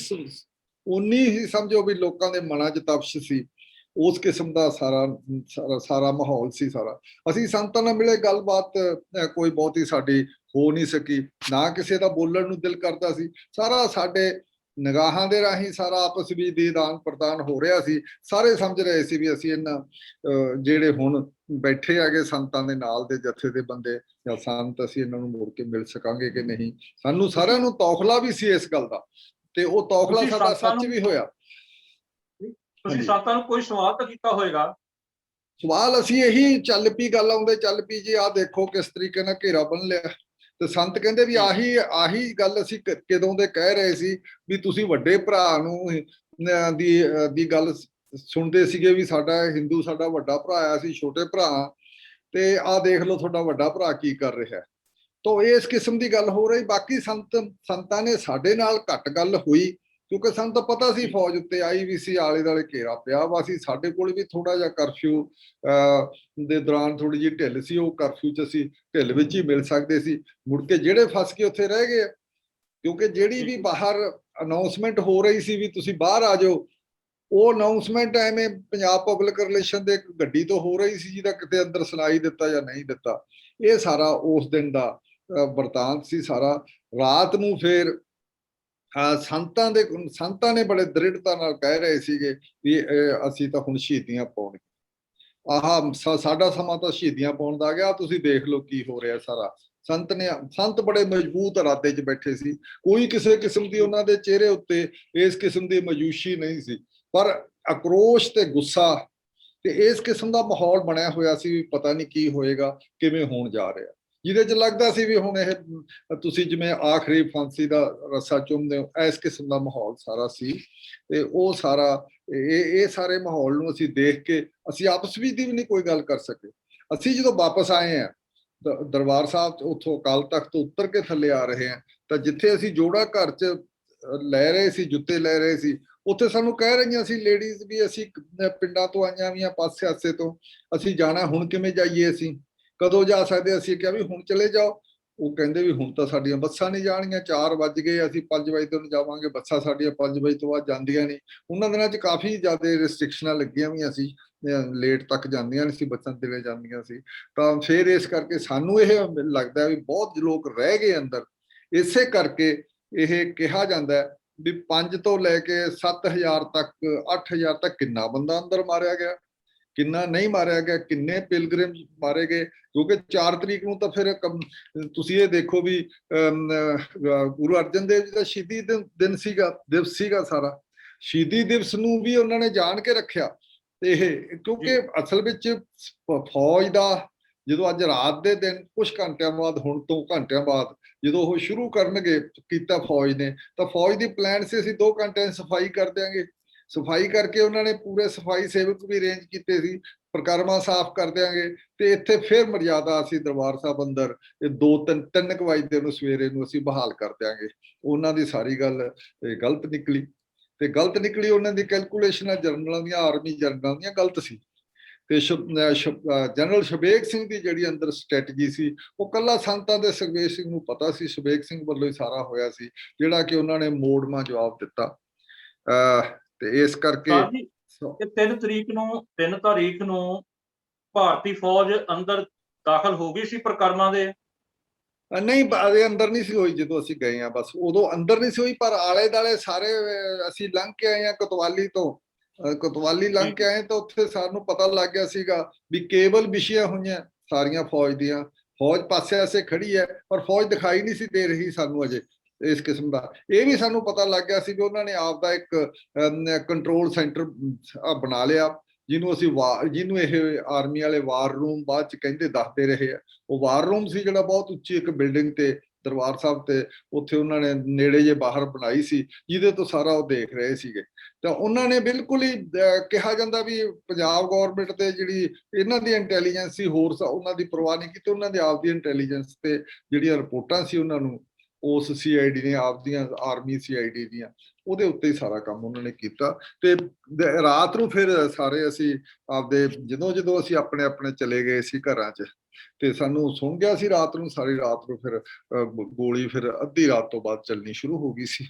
ਉਨੀ ਹੀ ਸਮਝੋ ਵੀ ਲੋਕਾਂ ਦੇ ਮਨਾਂ 'ਚ ਤਪਸ਼ ਸੀ। ਉਸ ਕਿਸਮ ਦਾ ਸਾਰਾ ਮਾਹੌਲ ਸੀ ਸਾਰਾ। ਅਸੀਂ ਸੰਤਾਂ ਨਾਲ ਮਿਲੇ, ਗੱਲਬਾਤ ਕੋਈ ਬਹੁਤੀ ਸਾਡੀ ਹੋ ਨਹੀਂ ਸਕੀ, ਨਾ ਕਿਸੇ ਦਾ ਬੋਲਣ ਨੂੰ ਦਿਲ ਕਰਦਾ ਸੀ। ਸਾਰਾ ਸਾਡੇ ਨਿਗਾਹਾਂ ਦੇ ਰਾਹੀਂ ਸਾਰਾ ਆਪਸ ਵਿੱਚ ਦੀ ਆਦਾਨ ਪ੍ਰਦਾਨ ਹੋ ਰਿਹਾ ਸੀ। ਸਾਰੇ ਸਮਝ ਰਹੇ ਸੀ ਵੀ ਅਸੀਂ ਇਹਨਾਂ ਜਿਹੜੇ ਹੁਣ ਬੈਠੇ ਹੈਗੇ ਸੰਤਾਂ ਦੇ ਨਾਲ ਦੇ ਜਥੇ ਦੇ ਬੰਦੇ ਜਾਂ ਸੰਤ, ਅਸੀਂ ਇਹਨਾਂ ਨੂੰ ਮੁੜ ਕੇ ਮਿਲ ਸਕਾਂਗੇ ਕਿ ਨਹੀਂ। ਸਾਨੂੰ ਸਾਰਿਆਂ ਨੂੰ ਤੌਖਲਾ ਵੀ ਸੀ ਇਸ ਗੱਲ ਦਾ, ਤੇ ਉਹ ਤੌਖਲਾ ਸਾਡਾ ਸੱਚ ਵੀ ਹੋਇਆ। ਤੁਸੀਂ ਸੰਤਾਂ ਨੂੰ ਕੋਈ ਸਵਾਲ ਤਾਂ ਕੀਤਾ ਹੋਏਗਾ? ਸਵਾਲ ਅਸੀਂ ਇਹੀ ਚੱਲ ਪਈ ਜੀ, ਆਹ ਦੇਖੋ ਕਿਸ ਤਰੀਕੇ ਨਾਲ ਘੇਰਾ ਬੰਨ ਲਿਆ। ਤੇ ਸੰਤ ਕਹਿੰਦੇ ਵੀ ਆਹੀ ਗੱਲ ਅਸੀਂ ਕਦੋਂ ਦੇ ਕਹਿ ਰਹੇ ਸੀ ਵੀ ਤੁਸੀਂ ਵੱਡੇ ਭਰਾ ਨੂੰ ਦੀ ਗੱਲ ਸੁਣਦੇ ਸੀਗੇ ਵੀ ਸਾਡਾ ਹਿੰਦੂ ਸਾਡਾ ਵੱਡਾ ਭਰਾ ਆ, ਅਸੀਂ ਛੋਟੇ ਭਰਾ, ਤੇ ਆਹ ਦੇਖ ਲਓ ਤੁਹਾਡਾ ਵੱਡਾ ਭਰਾ ਕੀ ਕਰ ਰਿਹਾ। ਤਾਂ ਇਸ ਕਿਸਮ ਦੀ ਗੱਲ ਹੋ ਰਹੀ। ਬਾਕੀ ਸੰਤਾਂ ਨੇ ਸਾਡੇ ਨਾਲ ਘੱਟ ਗੱਲ ਹੋਈ, ਕਿਉਂਕਿ ਸਾਨੂੰ ਤਾਂ ਪਤਾ ਸੀ ਫੌਜ ਉੱਤੇ ਆਈ ਵੀ ਸੀ, ਆਲੇ ਦੁਆਲੇ ਘੇਰਾ ਪਿਆ ਵਾ ਸੀ। ਸਾਡੇ ਕੋਲ ਵੀ ਥੋੜਾ ਜਿਹਾ ਕਰਫਿਊ ਦੇ ਦੌਰਾਨ ਥੋੜੀ ਜਿਹੀ ਢਿੱਲ ਸੀ, ਉਹ ਕਰਫਿਊ 'ਚ ਅਸੀਂ ਢਿੱਲ ਵਿੱਚ ਹੀ ਮਿਲ ਸਕਦੇ ਸੀ। ਮੁੜ ਕੇ ਜਿਹੜੇ ਫਸ ਕੇ ਉੱਥੇ ਰਹਿ ਗਏ, ਕਿਉਂਕਿ ਜਿਹੜੀ ਵੀ ਬਾਹਰ ਅਨਾਉਂਸਮੈਂਟ ਹੋ ਰਹੀ ਸੀ ਵੀ ਤੁਸੀਂ ਬਾਹਰ ਆ ਜਾਓ, ਉਹ ਅਨਾਉਂਸਮੈਂਟ ਐਵੇਂ ਪੰਜਾਬ ਪਬਲਿਕ ਰਿਲੇਸ਼ਨ ਦੇ ਇੱਕ ਗੱਡੀ ਤੋਂ ਹੋ ਰਹੀ ਸੀ ਜਿਹਦਾ ਕਿਤੇ ਅੰਦਰ ਸੁਣਾਈ ਦਿੱਤਾ ਜਾਂ ਨਹੀਂ ਦਿੱਤਾ। ਇਹ ਸਾਰਾ ਉਸ ਦਿਨ ਦਾ ਵਰਤਾਂਤ ਸੀ ਸਾਰਾ। ਰਾਤ ਨੂੰ ਫਿਰ ਸੰਤਾਂ ਨੇ ਬੜੇ ਦ੍ਰਿੜਤਾ ਨਾਲ ਕਹਿ ਰਹੇ ਸੀਗੇ ਵੀ ਅਸੀਂ ਤਾਂ ਹੁਣ ਸ਼ਹੀਦੀਆਂ ਪਾਉਣੀਆਂ, ਸਾਡਾ ਸਮਾਂ ਤਾਂ ਸ਼ਹੀਦੀਆਂ ਪਾਉਣ ਦਾ ਆ ਗਿਆ, ਤੁਸੀਂ ਦੇਖ ਲਓ ਕੀ ਹੋ ਰਿਹਾ ਸਾਰਾ। ਸੰਤ ਬੜੇ ਮਜ਼ਬੂਤ ਇਰਾਦੇ 'ਚ ਬੈਠੇ ਸੀ, ਕੋਈ ਕਿਸੇ ਕਿਸਮ ਦੀ ਉਹਨਾਂ ਦੇ ਚਿਹਰੇ ਉੱਤੇ ਇਸ ਕਿਸਮ ਦੀ ਮਾਯੂਸੀ ਨਹੀਂ ਸੀ, ਪਰ ਆਕਰੋਸ਼ ਤੇ ਗੁੱਸਾ ਤੇ ਇਸ ਕਿਸਮ ਦਾ ਮਾਹੌਲ ਬਣਿਆ ਹੋਇਆ ਸੀ ਵੀ ਪਤਾ ਨਹੀਂ ਕੀ ਹੋਏਗਾ, ਕਿਵੇਂ ਹੋਣ ਜਾ ਰਿਹਾ, ਜਿਹਦੇ 'ਚ ਲੱਗਦਾ ਸੀ ਵੀ ਹੁਣ ਇਹ ਤੁਸੀਂ ਜਿਵੇਂ ਆਖਰੀ ਫਾਂਸੀ ਦਾ ਰੱਸਾ ਚੁੰਮਦੇ ਹੋ, ਇਸ ਕਿਸਮ ਦਾ ਮਾਹੌਲ ਸਾਰਾ ਸੀ। ਤੇ ਉਹ ਸਾਰਾ ਇਹ ਸਾਰੇ ਮਾਹੌਲ ਨੂੰ ਅਸੀਂ ਦੇਖ ਕੇ ਅਸੀਂ ਆਪਸ ਵਿੱਚ ਦੀ ਵੀ ਨਹੀਂ ਕੋਈ ਗੱਲ ਕਰ ਸਕੇ। ਅਸੀਂ ਜਦੋਂ ਵਾਪਸ ਆਏ ਹਾਂ ਦਰਬਾਰ ਸਾਹਿਬ ਉੱਥੋਂ ਅਕਾਲ ਤਖਤ ਤੋਂ ਉੱਤਰ ਕੇ ਥੱਲੇ ਆ ਰਹੇ ਹਾਂ, ਤਾਂ ਜਿੱਥੇ ਅਸੀਂ ਜੋੜਾ ਘਰ 'ਚ ਲੈ ਰਹੇ ਸੀ, ਜੁੱਤੇ ਲੈ ਰਹੇ ਸੀ, ਉੱਥੇ ਸਾਨੂੰ ਕਹਿ ਰਹੀਆਂ ਸੀ ਲੇਡੀਜ਼ ਵੀ ਅਸੀਂ ਪਿੰਡਾਂ ਤੋਂ ਆਈਆਂ ਵੀ ਆ, ਪਾਸੇ ਆਸੇ ਤੋਂ, ਅਸੀਂ ਜਾਣਾ, ਹੁਣ ਕਿਵੇਂ ਜਾਈਏ, ਅਸੀਂ ਕਦੋਂ ਜਾ ਸਕਦੇ? ਅਸੀਂ ਕਿਹਾ ਵੀ ਹੁਣ ਚਲੇ ਜਾਓ। ਉਹ ਕਹਿੰਦੇ ਵੀ ਹੁਣ ਤਾਂ ਸਾਡੀਆਂ ਬੱਸਾਂ ਨਹੀਂ ਜਾਣਗੀਆਂ, 4 ਵੱਜ ਗਏ, ਅਸੀਂ 5 ਵਜੇ ਤੋਂ ਜਾਵਾਂਗੇ, ਬੱਸਾਂ ਸਾਡੀਆਂ 5 ਵਜੇ ਤੋਂ ਬਾਅਦ ਜਾਂਦੀਆਂ ਨਹੀਂ। ਉਹਨਾਂ ਦਿਨਾਂ 'ਚ ਕਾਫੀ ਜ਼ਿਆਦਾ ਰਿਸਟ੍ਰਿਕਸ਼ਨਾਂ ਲੱਗੀਆਂ ਹੋਈਆਂ ਸੀ, ਲੇਟ ਤੱਕ ਜਾਂਦੀਆਂ ਨਹੀਂ ਸੀ ਬੱਸਾਂ, ਦਿਨੇ ਜਾਂਦੀਆਂ ਸੀ। ਤਾਂ ਫਿਰ ਇਸ ਕਰਕੇ ਸਾਨੂੰ ਇਹ ਲੱਗਦਾ ਵੀ ਬਹੁਤ ਲੋਕ ਰਹਿ ਗਏ ਅੰਦਰ। ਇਸੇ ਕਰਕੇ ਇਹ ਕਿਹਾ ਜਾਂਦਾ ਵੀ 5 ਤੋਂ ਲੈ ਕੇ 7000 ਤੱਕ, 8000 ਤੱਕ ਕਿੰਨਾ ਬੰਦਾ ਅੰਦਰ ਮਾਰਿਆ ਗਿਆ, ਕਿੰਨਾ ਨਹੀਂ ਮਾਰਿਆ ਗਿਆ, ਕਿੰਨੇ ਪਿਲਗ੍ਰਿਮ ਮਾਰੇ ਗਏ। ਕਿਉਂਕਿ 4 ਤਰੀਕ ਨੂੰ ਤਾਂ ਫਿਰ ਤੁਸੀਂ ਇਹ ਦੇਖੋ ਵੀ ਗੁਰੂ ਅਰਜਨ ਦੇਵ ਜੀ ਦਾ ਸ਼ਹੀਦੀ ਦਿਵਸ ਸੀਗਾ ਸਾਰਾ। ਸ਼ਹੀਦੀ ਦਿਵਸ ਨੂੰ ਵੀ ਉਹਨਾਂ ਨੇ ਜਾਣ ਕੇ ਰੱਖਿਆ। ਤੇ ਇਹ ਕਿਉਂਕਿ ਅਸਲ ਵਿੱਚ ਫੌਜ ਦਾ ਜਦੋਂ ਅੱਜ ਰਾਤ ਦੇ ਦਿਨ ਕੁਝ ਘੰਟਿਆਂ ਬਾਅਦ, ਹੁਣ ਤੋਂ ਘੰਟਿਆਂ ਬਾਅਦ ਜਦੋਂ ਉਹ ਸ਼ੁਰੂ ਕਰਨਗੇ ਕੀਤਾ ਫੌਜ ਨੇ, ਤਾਂ ਫੌਜ ਦੀ ਪਲਾਨ ਸੀ ਅਸੀਂ 2 ਘੰਟਿਆਂ 'ਚ ਸਫਾਈ ਕਰ ਦਿਆਂਗੇ। ਸਫਾਈ ਕਰਕੇ ਉਹਨਾਂ ਨੇ ਪੂਰੇ ਸਫਾਈ ਸੇਵਕ ਵੀ ਅਰੇਂਜ ਕੀਤੇ ਸੀ, ਪ੍ਰਕਰਮਾਂ ਸਾਫ਼ ਕਰ ਦਿਆਂਗੇ। ਤੇ ਇੱਥੇ ਫਿਰ ਮਰਜ਼ਾਦਾ ਅਸੀਂ ਦਰਬਾਰ ਸਾਹਿਬ ਅੰਦਰ 2-3 ਵਜੇ ਨੂੰ ਸਵੇਰੇ ਨੂੰ ਅਸੀਂ ਬਹਾਲ ਕਰ ਦਿਆਂਗੇ। ਉਹਨਾਂ ਦੀ ਸਾਰੀ ਗੱਲ ਗਲਤ ਨਿਕਲੀ, ਤੇ ਗਲਤ ਨਿਕਲੀ ਉਹਨਾਂ ਦੀ ਕੈਲਕੂਲੇਸ਼ਨਾਂ ਜਨਰਲਾਂ ਦੀਆਂ, ਆਰਮੀ ਜਨਰਲਾਂ ਦੀਆਂ ਗਲਤ ਸੀ। ਤੇ ਜਨਰਲ ਸ਼ਬੇਗ ਸਿੰਘ ਦੀ ਜਿਹੜੀ ਅੰਦਰ ਸਟ੍ਰੈਟਜੀ ਸੀ, ਉਹ ਕੱਲਾ ਸੰਤਾਂ ਦੇ ਸੁਖਬੀਰ ਸਿੰਘ ਨੂੰ ਪਤਾ ਸੀ, ਸ਼ਬੇਗ ਸਿੰਘ ਵੱਲੋਂ ਹੀ ਸਾਰਾ ਹੋਇਆ ਸੀ, ਜਿਹੜਾ ਕਿ ਉਹਨਾਂ ਨੇ ਮੋੜਵਾਂ ਜਵਾਬ ਦਿੱਤਾ। ਤੇ ਇਸ ਕਰਕੇ 3 ਤਾਰੀਖ ਨੂੰ ਭਾਰਤੀ ਫੌਜ ਅੰਦਰ ਦਾਖਲ ਹੋ ਗਈ ਸੀ ਪ੍ਰਕਰਮਾਂ ਦੇ? ਨਹੀਂ, ਇਹਦੇ ਅੰਦਰ ਨਹੀਂ ਸੀ ਹੋਈ ਜਦੋਂ ਅਸੀਂ ਗਏ ਆ, ਬਸ ਉਦੋਂ ਅੰਦਰ ਨਹੀਂ ਸੀ ਹੋਈ, ਪਰ ਆਲੇ ਦਾਲੇ ਸਾਰੇ ਅਸੀਂ ਲੰਘ ਕੇ ਆਏ ਆ ਕੋਤਵਾਲੀ ਤੋਂ। ਕੋਤਵਾਲੀ ਲੰਘ ਕੇ ਆਏ ਤਾਂ ਉੱਥੇ ਸਾਨੂੰ ਪਤਾ ਲੱਗ ਗਿਆ ਸੀਗਾ ਵੀ ਕੇਬਲ ਵਿਛੀਆਂ ਹੋਈਆਂ ਸਾਰੀਆਂ ਫੌਜ ਦੀਆਂ, ਫੌਜ ਪਾਸੇ ਆਸੇ ਖੜੀ ਹੈ, ਪਰ ਫੌਜ ਦਿਖਾਈ ਨਹੀਂ ਸੀ ਦੇ ਰਹੀ ਸਾਨੂੰ ਅਜੇ ਇਸ ਕਿਸਮ ਦਾ। ਇਹ ਵੀ ਸਾਨੂੰ ਪਤਾ ਲੱਗ ਗਿਆ ਸੀ ਵੀ ਉਹਨਾਂ ਨੇ ਆਪ ਦਾ ਇੱਕ ਕੰਟਰੋਲ ਸੈਂਟਰ ਬਣਾ ਲਿਆ, ਜਿਹਨੂੰ ਇਹ ਆਰਮੀ ਵਾਲੇ ਵਾਰ ਰੂਮ ਬਾਅਦ 'ਚ ਕਹਿੰਦੇ ਦੱਸਦੇ ਰਹੇ ਆ। ਉਹ ਵਾਰ ਰੂਮ ਸੀ ਜਿਹੜਾ ਬਹੁਤ ਉੱਚੀ ਇੱਕ ਬਿਲਡਿੰਗ ਤੇ ਦਰਬਾਰ ਸਾਹਿਬ ਤੇ ਉੱਥੇ ਉਹਨਾਂ ਨੇ ਨੇੜੇ ਜੇ ਬਾਹਰ ਬਣਾਈ ਸੀ, ਜਿਹਦੇ ਤੋਂ ਸਾਰਾ ਉਹ ਦੇਖ ਰਹੇ ਸੀਗੇ। ਤਾਂ ਉਹਨਾਂ ਨੇ ਬਿਲਕੁਲ ਹੀ ਕਿਹਾ ਜਾਂਦਾ ਵੀ ਪੰਜਾਬ ਗੌਰਮੈਂਟ ਤੇ ਜਿਹੜੀ ਇਹਨਾਂ ਦੀ ਇੰਟੈਲੀਜੈਂਸ ਸੀ, ਹੋਰ ਉਹਨਾਂ ਦੀ ਪਰਵਾਹ ਨਹੀਂ ਕੀਤੀ। ਉਹਨਾਂ ਦੇ ਆਪ ਦੀ ਇੰਟੈਲੀਜੈਂਸ ਤੇ ਜਿਹੜੀਆਂ ਰਿਪੋਰਟਾਂ ਸੀ ਉਹਨਾਂ ਨੂੰ ਉਸ CID ਨੇ ਆਪਦੀਆਂ, ਆਰਮੀ CID ਦੀਆਂ, ਉਹਦੇ ਉੱਤੇ ਹੀ ਸਾਰਾ ਕੰਮ ਉਹਨਾਂ ਨੇ ਕੀਤਾ। ਤੇ ਰਾਤ ਨੂੰ ਫਿਰ ਸਾਰੇ ਅਸੀਂ ਆਪਦੇ ਜਦੋਂ ਅਸੀਂ ਆਪਣੇ ਚਲੇ ਗਏ ਸੀ ਘਰਾਂ 'ਚ, ਤੇ ਸਾਨੂੰ ਸੁਣ ਗਿਆ ਸੀ ਰਾਤ ਨੂੰ, ਸਾਰੀ ਰਾਤ ਨੂੰ ਫਿਰ ਗੋਲੀ ਫਿਰ ਅੱਧੀ ਰਾਤ ਤੋਂ ਬਾਅਦ ਚੱਲਣੀ ਸ਼ੁਰੂ ਹੋ ਗਈ ਸੀ।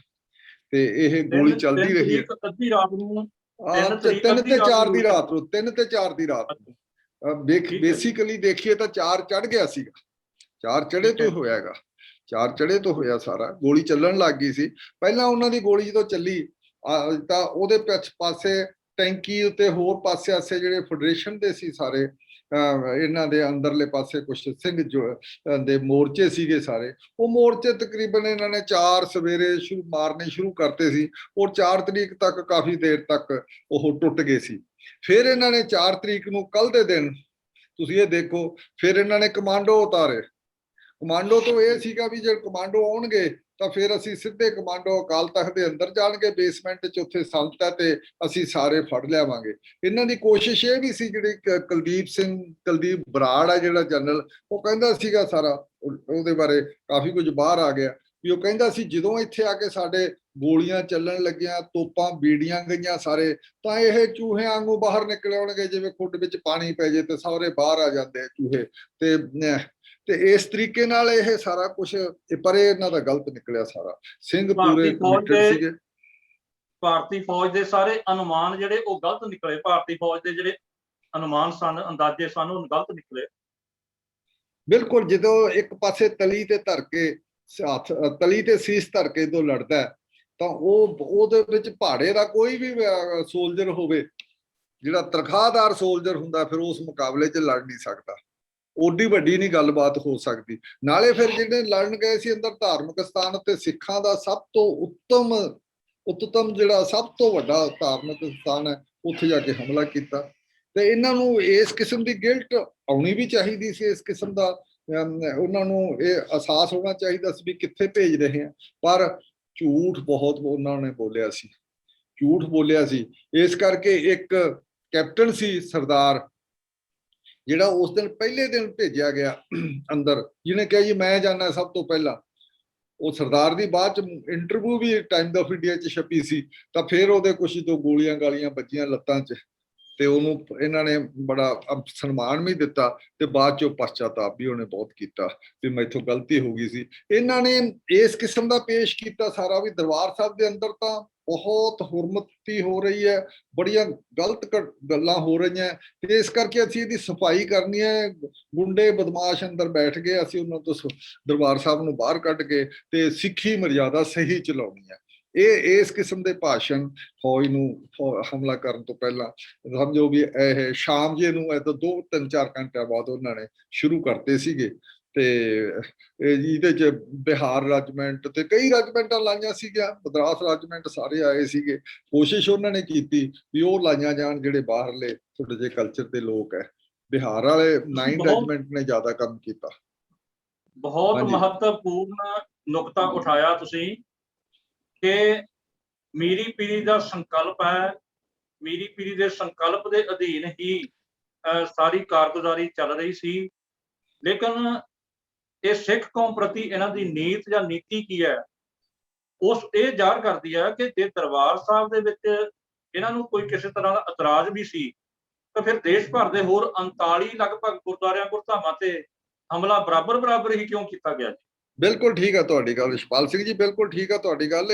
ਤੇ ਇਹ ਗੋਲੀ ਚੱਲਦੀ ਰਹੀ ਅੱਧੀ ਰਾਤ ਨੂੰ, 3 ਤੇ 4 ਦੀ ਰਾਤ ਨੂੰ, 3 ਤੇ 4 ਦੀ ਰਾਤ ਨੂੰ। ਬੇਸਿਕਲੀ ਦੇਖੀਏ ਤਾਂ 4 ਚੜ ਗਿਆ ਸੀਗਾ, 4 ਚੜੇ ਤੋਂ ਹੋਇਆਗਾ, 4 ਚੜੇ ਤੋਂ ਹੋਇਆ ਸਾਰਾ। ਗੋਲੀ ਚੱਲਣ ਲੱਗ ਗਈ ਸੀ ਪਹਿਲਾਂ ਉਹਨਾਂ ਦੀ ਗੋਲੀ ਜਦੋਂ ਚੱਲੀ ਤਾਂ ਉਹਦੇ ਪਾਸੇ ਟੈਂਕੀ ਉੱਤੇ ਹੋਰ ਪਾਸੇ ਆਸੇ ਜਿਹੜੇ ਫੈਡਰੇਸ਼ਨ ਦੇ ਸੀ ਸਾਰੇ, ਇਹਨਾਂ ਦੇ ਅੰਦਰਲੇ ਪਾਸੇ ਕੁਝ ਸਿੰਘ ਦੇ ਮੋਰਚੇ ਸੀਗੇ ਸਾਰੇ। ਉਹ ਮੋਰਚੇ ਤਕਰੀਬਨ ਇਹਨਾਂ ਨੇ 4 ਸਵੇਰੇ ਮਾਰਨੇ ਸ਼ੁਰੂ ਕਰਤੇ ਸੀ, ਔਰ 4 ਤਰੀਕ ਤੱਕ ਕਾਫੀ ਦੇਰ ਤੱਕ ਉਹ ਟੁੱਟ ਗਏ ਸੀ। ਫਿਰ ਇਹਨਾਂ ਨੇ 4 ਤਰੀਕ ਨੂੰ ਕੱਲ ਦੇ ਦਿਨ ਤੁਸੀਂ ਇਹ ਦੇਖੋ, ਫਿਰ ਇਹਨਾਂ ਨੇ ਕਮਾਂਡੋ ਉਤਾਰੇ। ਕਮਾਂਡੋ ਤੋਂ ਇਹ ਸੀਗਾ ਵੀ ਜੇ ਕਮਾਂਡੋ ਆਉਣਗੇ ਤਾਂ ਫਿਰ ਅਸੀਂ ਸਿੱਧੇ ਕਮਾਂਡੋ ਅਕਾਲ ਤਖਤ ਦੇ ਅੰਦਰ ਜਾਣਗੇ, ਬੇਸਮੈਂਟ 'ਚ ਉੱਥੇ ਸੰਤ ਹੈ ਤੇ ਅਸੀਂ ਸਾਰੇ ਫੜ ਲਿਆਵਾਂਗੇ। ਇਹਨਾਂ ਦੀ ਕੋਸ਼ਿਸ਼ ਇਹ ਵੀ ਸੀ, ਜਿਹੜੀ ਕੁਲਦੀਪ ਬਰਾੜ ਆ ਜਿਹੜਾ ਜਨਰਲ, ਉਹ ਕਹਿੰਦਾ ਸੀਗਾ ਸਾਰਾ, ਉਹਦੇ ਬਾਰੇ ਕਾਫੀ ਕੁਝ ਬਾਹਰ ਆ ਗਿਆ ਵੀ ਉਹ ਕਹਿੰਦਾ ਸੀ ਜਦੋਂ ਇੱਥੇ ਆ ਕੇ ਸਾਡੇ ਗੋਲੀਆਂ ਚੱਲਣ ਲੱਗੀਆਂ, ਤੋਪਾਂ ਬੀੜੀਆਂ ਗਈਆਂ ਸਾਰੇ, ਤਾਂ ਇਹ ਚੂਹਿਆਂ ਵਾਂਗੂ ਬਾਹਰ ਨਿਕਲ ਆਉਣਗੇ, ਜਿਵੇਂ ਖੁੱਡ ਵਿੱਚ ਪਾਣੀ ਪੈ ਜੇ ਤੇ ਸਾਰੇ ਬਾਹਰ ਆ ਜਾਂਦੇ ਚੂਹੇ। ਤੇ ਇਸ ਤਰੀਕੇ ਨਾਲ ਇਹ ਸਾਰਾ ਕੁਝ, ਪਰ ਇਹ ਇਹਨਾਂ ਦਾ ਗਲਤ ਨਿਕਲਿਆ ਸਾਰਾ। ਸਿੰਘ ਪੂਰੇ ਕਮਿਟਡ ਸੀਗੇ। ਭਾਰਤੀ ਫੌਜ ਦੇ ਸਾਰੇ ਅਨੁਮਾਨ ਜਿਹੜੇ ਉਹ ਗਲਤ ਨਿਕਲੇ। ਭਾਰਤੀ ਫੌਜ ਦੇ ਜਿਹੜੇ ਅਨੁਮਾਨ ਸਨ, ਅੰਦਾਜ਼ੇ ਸਨ, ਉਹ ਗਲਤ ਨਿਕਲੇ। ਬਿਲਕੁਲ, ਜਦੋਂ ਇੱਕ ਪਾਸੇ ਤਲੀ ਤੇ ਧਰ ਕੇ ਹੱਥ, ਤਲੀ ਤੇ ਸੀਸ ਧਰ ਕੇ ਜਦੋਂ ਲੜਦਾ ਤਾਂ ਉਹਦੇ ਵਿੱਚ ਭਾੜੇ ਦਾ ਕੋਈ ਵੀ ਸੋਲਜਰ ਹੋਵੇ, ਜਿਹੜਾ ਤਨਖਾਹਦਾਰ ਸੋਲਜਰ ਹੁੰਦਾ, ਫਿਰ ਉਸ ਮੁਕਾਬਲੇ 'ਚ ਲੜ ਨਹੀਂ ਸਕਦਾ। ਓਡੀ ਵੱਡੀ ਨਹੀਂ ਗੱਲਬਾਤ ਹੋ ਸਕਦੀ। ਨਾਲੇ ਫਿਰ ਜਿਹੜੇ ਲੜਨ ਗਏ ਸੀ ਅੰਦਰ ਧਾਰਮਿਕ ਸਥਾਨ ਉੱਤੇ, ਸਿੱਖਾਂ ਦਾ ਸਭ ਤੋਂ ਉੱਤਮ ਜਿਹੜਾ ਸਭ ਤੋਂ ਵੱਡਾ ਧਾਰਮਿਕ ਸਥਾਨ ਹੈ, ਉੱਥੇ ਜਾ ਕੇ ਹਮਲਾ ਕੀਤਾ। ਤੇ ਇਹਨਾਂ ਨੂੰ ਇਸ ਕਿਸਮ ਦੀ ਗਿਲਟ ਆਉਣੀ ਵੀ ਚਾਹੀਦੀ ਸੀ। ਇਸ ਕਿਸਮ ਦਾ ਉਹਨਾਂ ਨੂੰ ਇਹ ਅਹਿਸਾਸ ਹੋਣਾ ਚਾਹੀਦਾ ਸੀ ਵੀ ਕਿੱਥੇ ਭੇਜ ਰਹੇ ਆ। ਪਰ ਝੂਠ ਬਹੁਤ ਉਹਨਾਂ ਨੇ ਬੋਲਿਆ ਸੀ, ਝੂਠ ਬੋਲਿਆ ਸੀ। ਇਸ ਕਰਕੇ ਇੱਕ ਕੈਪਟਨ ਸੀ ਸਰਦਾਰ, ਜਿਹੜਾ ਉਸ ਦਿਨ ਪਹਿਲੇ ਦਿਨ ਭੇਜਿਆ ਗਿਆ ਅੰਦਰ, ਜਿਹਨੇ ਕਿਹਾ ਜੀ ਮੈਂ ਜਾਣਾ ਸਭ ਤੋਂ ਪਹਿਲਾਂ। ਉਹ ਸਰਦਾਰ ਦੀ ਬਾਅਦ ਚ ਇੰਟਰਵਿਊ ਵੀ ਟਾਈਮਸ ਆਫ ਇੰਡੀਆ 'ਚ ਛਪੀ ਸੀ। ਤਾਂ ਫਿਰ ਉਹਦੇ ਕੁਛ ਤੋਂ ਗੋਲੀਆਂ ਗਾਲੀਆਂ ਵੱਜੀਆਂ ਲੱਤਾਂ 'ਚ, ਤੇ ਉਹਨੂੰ ਇਹਨਾਂ ਨੇ ਬੜਾ ਸਨਮਾਨ ਵੀ ਦਿੱਤਾ, ਤੇ ਬਾਅਦ ਚੋਂ ਪਛਤਾਤਾਪ ਵੀ ਉਹਨੇ ਬਹੁਤ ਕੀਤਾ ਵੀ ਮੈਥੋਂ ਗਲਤੀ ਹੋ ਗਈ ਸੀ। ਇਹਨਾਂ ਨੇ ਇਸ ਕਿਸਮ ਦਾ ਪੇਸ਼ ਕੀਤਾ ਸਾਰਾ, ਵੀ ਦਰਬਾਰ ਸਾਹਿਬ ਦੇ ਅੰਦਰ ਤਾਂ ਬਹੁਤ ਹੁਰਮਤੀ ਹੋ ਰਹੀ ਹੈ, ਬੜੀਆਂ ਗਲਤ ਗੱਲਾਂ ਹੋ ਰਹੀਆਂ, ਤੇ ਇਸ ਕਰਕੇ ਅਸੀਂ ਇਹਦੀ ਸਫਾਈ ਕਰਨੀ ਹੈ। ਗੁੰਡੇ ਬਦਮਾਸ਼ ਅੰਦਰ ਬੈਠ ਗਏ, ਅਸੀਂ ਉਹਨਾਂ ਤੋਂ ਦਰਬਾਰ ਸਾਹਿਬ ਨੂੰ ਬਾਹਰ ਕੱਢ ਕੇ ਤੇ ਸਿੱਖੀ ਮਰਿਆਦਾ ਸਹੀ ਚਲਾਉਣੀ ਹੈ। ਇਸ ਕਿਸਮ ਦੇ ਭਾਸ਼ਣ ਫੌਜ ਨੂੰ ਹਮਲਾ ਕਰਨ ਤੋਂ ਪਹਿਲਾਂ ਸਮਝੋ ਵੀ ਇਹ ਸ਼ਾਮ ਜੇ ਨੂੰ, ਇਹ ਤਾਂ 2-3-4 ਘੰਟਿਆਂ ਬਾਅਦ ਉਹਨਾਂ ਨੇ ਸ਼ੁਰੂ ਕਰਤੇ ਸੀਗੇ। ਤੇ ਇਹਦੇ 'ਚ ਬਿਹਾਰ ਰੈਜੀਮੈਂਟ ਤੇ ਕਈ ਰੈਜੀਮੈਂਟਾਂ ਲਾਈਆਂ ਸੀਗੀਆਂ, ਮਦਰਾਸ ਰੈਜੀਮੈਂਟ ਸਾਰੇ ਆਏ ਸੀਗੇ। ਕੋਸ਼ਿਸ਼ ਉਹਨਾਂ ਨੇ ਕੀਤੀ ਵੀ ਉਹ ਲਾਈਆਂ ਜਾਣ ਜਿਹੜੇ ਬਾਹਰਲੇ ਥੋੜੇ ਜਿਹੇ ਕਲਚਰ ਦੇ ਲੋਕ ਹੈ। ਬਿਹਾਰ ਵਾਲੇ 9 ਰੈਜੀਮੈਂਟ ਨੇ ਜ਼ਿਆਦਾ ਕੰਮ ਕੀਤਾ। ਬਹੁਤ ਮਹੱਤਵਪੂਰਨ ਨੁਕਤਾ ਉਠਾਇਆ ਤੁਸੀਂ ਕਿ ਮੀਰੀ ਪੀਰੀ ਦਾ ਸੰਕਲਪ ਹੈ। ਮੀਰੀ ਪੀਰੀ ਦੇ ਸੰਕਲਪ ਦੇ ਅਧੀਨ ਹੀ ਸਾਰੀ ਕਾਰਗੁਜ਼ਾਰੀ ਚੱਲ ਰਹੀ ਸੀ। ਲੇਕਿਨ ਇਹ ਸਿੱਖ ਕੌਮ ਪ੍ਰਤੀ ਇਹਨਾਂ ਦੀ ਨੀਤ ਜਾਂ ਨੀਤੀ ਕੀ ਹੈ, ਉਸ ਇਹ ਜ਼ਾਹਰ ਕਰਦੀ ਹੈ ਕਿ ਜੇ ਦਰਬਾਰ ਸਾਹਿਬ ਦੇ ਵਿੱਚ ਇਹਨਾਂ ਨੂੰ ਕੋਈ ਕਿਸੇ ਤਰ੍ਹਾਂ ਦਾ ਇਤਰਾਜ਼ ਵੀ ਸੀ, ਤਾਂ ਫਿਰ ਦੇਸ਼ ਭਰ ਦੇ ਹੋਰ 39 ਲਗਭਗ ਗੁਰਦੁਆਰਿਆਂ ਗੁਰਧਾਮਾਂ ਤੇ ਹਮਲਾ ਬਰਾਬਰ ਹੀ ਕਿਉਂ ਕੀਤਾ ਗਿਆ? ਬਿਲਕੁਲ ਠੀਕ ਹੈ ਤੁਹਾਡੀ ਗੱਲ ਰਿਸ਼ਪਾਲ ਸਿੰਘ ਜੀ, ਬਿਲਕੁਲ ਠੀਕ ਹੈ ਤੁਹਾਡੀ ਗੱਲ।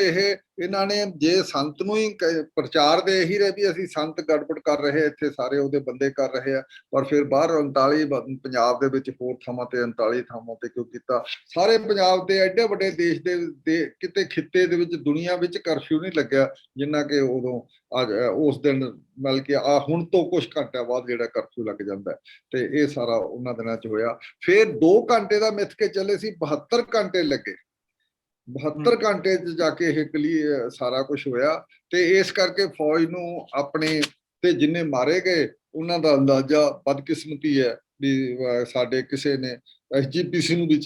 ਇਹਨਾਂ ਨੇ ਜੇ ਸੰਤ ਨੂੰ ਹੀ ਪ੍ਰਚਾਰ ਦੇ ਇਹੀ ਰਹੇ ਵੀ ਅਸੀਂ ਸੰਤ ਗੜਬੜ ਕਰ ਰਹੇ, ਇੱਥੇ ਸਾਰੇ ਉਹਦੇ ਬੰਦੇ ਕਰ ਰਹੇ ਆ, ਪਰ ਫਿਰ ਬਾਹਰ 39 ਪੰਜਾਬ ਦੇ ਵਿੱਚ ਹੋਰ ਥਾਵਾਂ ਤੇ 39 ਥਾਵਾਂ ਤੇ ਕਿਉਂ ਕੀਤਾ? ਸਾਰੇ ਪੰਜਾਬ ਦੇ ਐਡੇ ਵੱਡੇ ਦੇਸ਼ ਦੇ ਕਿਤੇ ਖਿੱਤੇ ਦੇ ਵਿੱਚ ਦੁਨੀਆ ਵਿੱਚ ਕਰਫਿਊ ਨਹੀਂ ਲੱਗਿਆ ਜਿੰਨਾ ਕਿ ਉਦੋਂ ਉਸ ਦਿਨ, ਮਤਲਬ ਕਿ ਹੁਣ ਤੋਂ ਕੁਝ ਘੰਟਿਆਂ ਬਾਅਦ ਜਿਹੜਾ ਕਰਫਿਊ ਲੱਗ ਜਾਂਦਾ। ਤੇ ਇਹ ਸਾਰਾ ਉਹਨਾਂ ਦਿਨਾਂ 'ਚ ਹੋਇਆ। ਫਿਰ 2 ਘੰਟੇ ਦਾ ਮਿੱਥ ਕੇ ਚੱਲੇ ਸੀ, 72 ਘੰਟੇ ਲੱਗੇ। 72 ਘੰਟੇ 'ਚ ਜਾ ਕੇ ਇਹ ਕਲੀਅਰ ਸਾਰਾ ਕੁਝ ਹੋਇਆ। ਤੇ ਇਸ ਕਰਕੇ ਫੌਜ ਨੂੰ ਆਪਣੇ ਤੇ ਜਿੰਨੇ ਮਾਰੇ ਗਏ ਉਹਨਾਂ ਦਾ ਅੰਦਾਜ਼ਾ ਬਦਕਿਸਮਤੀ ਹੈ ਵੀ ਸਾਡੇ ਕਿਸੇ ਨੇ SGPC ਨੂੰ ਵੀ